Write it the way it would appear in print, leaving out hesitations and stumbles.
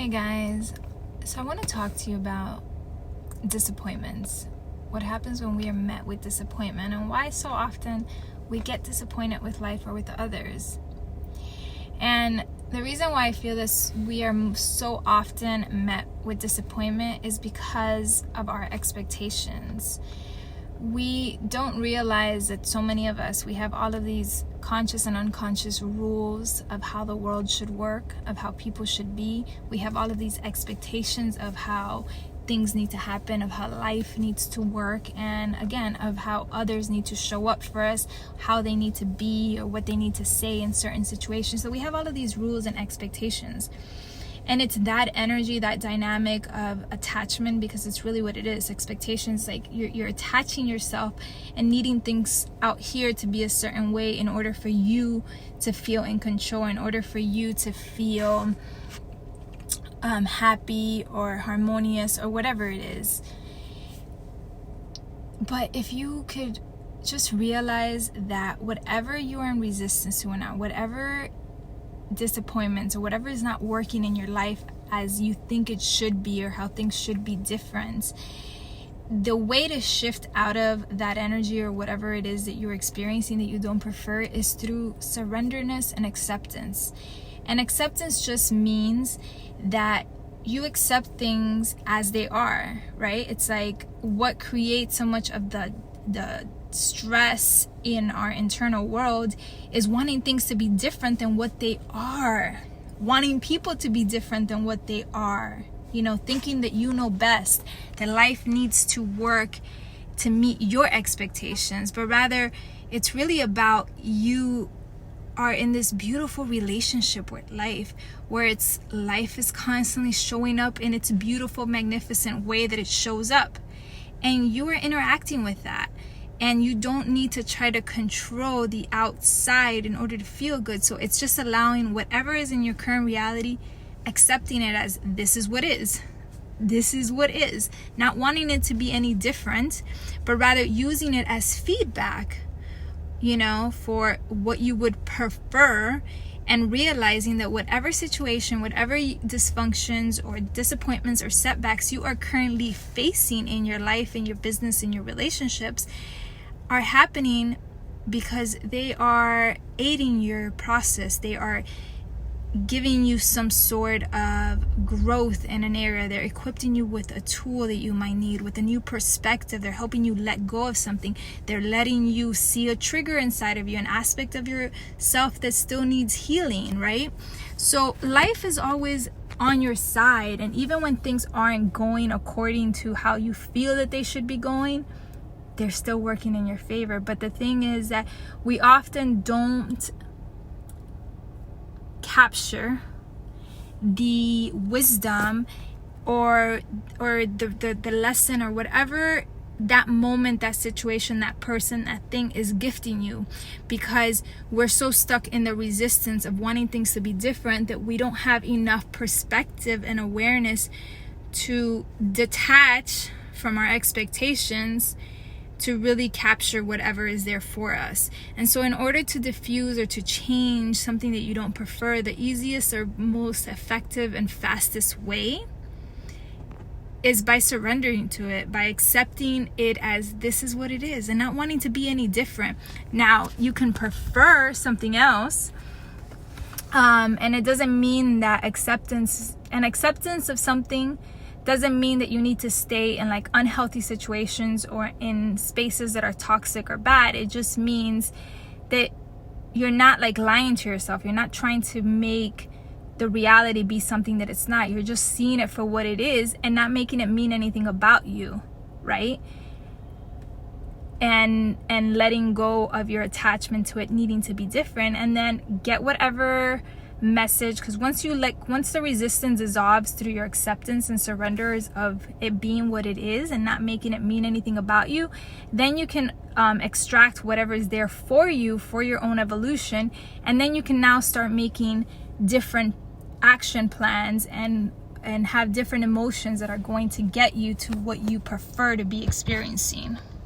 Hey guys, so I want to talk to you about disappointments. What happens when we are met with disappointment, and why so often we get disappointed with life or with others. And the reason why I feel this we are so often met with disappointment is because of our expectations. We don't realize that so many of us, we have all of these conscious and unconscious rules of how the world should work, of how people should be. We have all of these expectations of how things need to happen, of how life needs to work, and again, of how others need to show up for us, how they need to be, or what they need to say in certain situations. So we have all of these rules and expectations. And it's that energy, that dynamic of attachment, because it's really what it is. Expectations, like you're attaching yourself and needing things out here to be a certain way in order for you to feel in control, in order for you to feel happy or harmonious or whatever it is. But if you could just realize that whatever you are in resistance to now, whatever disappointments or whatever is not working in your life as you think it should be, or how things should be different, the way to shift out of that energy or whatever it is that you're experiencing that you don't prefer is through surrenderness and acceptance. And acceptance just means that you accept things as they are, right? It's like what creates so much of the stress in our internal world is wanting things to be different than what they are, wanting people to be different than what they are, thinking that you know best, that life needs to work to meet your expectations. But rather, it's really about you are in this beautiful relationship with life, where life is constantly showing up in its beautiful, magnificent way that it shows up, and you are interacting with that. And you don't need to try to control the outside in order to feel good. So it's just allowing whatever is in your current reality, accepting it as this is what is. This is what is. Not wanting it to be any different, but rather using it as feedback, for what you would prefer, and realizing that whatever situation, whatever dysfunctions or disappointments or setbacks you are currently facing in your life, in your business, in your relationships, are happening because they are aiding your process. They are giving you some sort of growth in an area. They're equipping you with a tool that you might need, with a new perspective. They're helping you let go of something. They're letting you see a trigger inside of you, an aspect of yourself that still needs healing, right? So life is always on your side. And even when things aren't going according to how you feel that they should be going, they're still working in your favor. But the thing is that we often don't capture the wisdom or the lesson or whatever that moment, that situation, that person, that thing is gifting you, because we're so stuck in the resistance of wanting things to be different that we don't have enough perspective and awareness to detach from our expectations to really capture whatever is there for us. And so in order to diffuse or to change something that you don't prefer, the easiest or most effective and fastest way is by surrendering to it, by accepting it as this is what it is, and not wanting to be any different. Now, you can prefer something else, and it doesn't mean that acceptance of something doesn't mean that you need to stay in like unhealthy situations or in spaces that are toxic or bad. It just means that you're not like lying to yourself. You're not trying to make the reality be something that it's not. You're just seeing it for what it is and not making it mean anything about you, right? And letting go of your attachment to it needing to be different, and then get whatever message, because once the resistance dissolves through your acceptance and surrenders of it being what it is and not making it mean anything about you, then you can extract whatever is there for you for your own evolution, and then you can now start making different action plans and have different emotions that are going to get you to what you prefer to be experiencing.